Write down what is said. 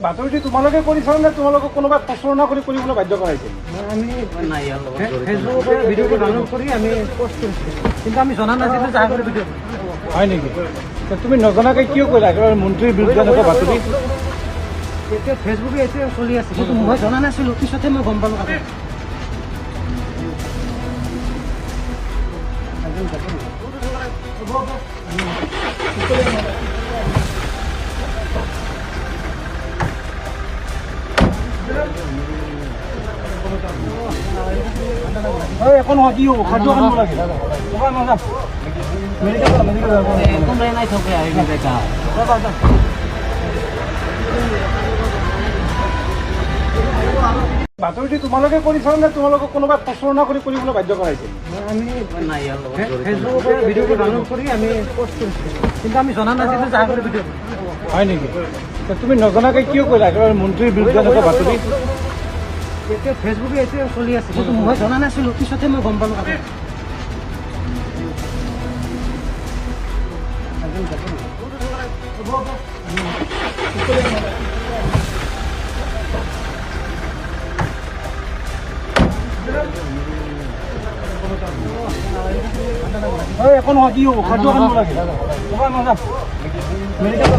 বাতৰিটো তোমালোকে কৰিছা নে তোমালোকক কোনোবাই প্ৰচাৰণা কৰি কৰিবলৈ বাধ্য কৰাইছে? আমি ফেচবুকৰ পৰা ভিডিঅ'টো ডাউনলোড কৰি আমি পষ্ট কৰিছোঁ, কিন্তু আমি জনা নাছিলোঁ যে আগৰ ভিডিঅ' হয় নেকি? তুমি নজনাকৈ কিয় কৰিলা একেবাৰে মন্ত্ৰীৰ বিৰুদ্ধে এনেকুৱা বাতৰি? এতিয়া ফেচবুকে এতিয়া চলি আছে, কিন্তু মই জনা নাছিলোঁ, পিছতহে মই গম পালোঁ। একো নহয়, কি হ'ব? খাদ্য খাব লাগে। বাতৰিটো তোমালোকে কৰিছা নে তোমালোকক কোনোবাই প্ৰচাৰণা কৰি কৰিবলৈ বাধ্য কৰাইছে? আমি ফেচবুকৰ পৰা ভিডিঅ'টো ডাউনলোড কৰি আমি পষ্ট কৰিছোঁ, কিন্তু আমি জনা নাছিলোঁ যে আগৰ ভিডিঅ' হয় নেকি? তুমি নজনাকৈ কিয় কৰিলা একেবাৰে মন্ত্ৰীৰ বিৰুদ্ধে এনেকুৱা বাতৰি? এতিয়া ফেচবুকে এতিয়া চলি আছে, কিন্তু মই জনা নাছিলোঁ, পিছতহে মই গম পালোঁ। একো নহয়, কি হ'ব? খাদ্য খাব লাগে। মেডিকেল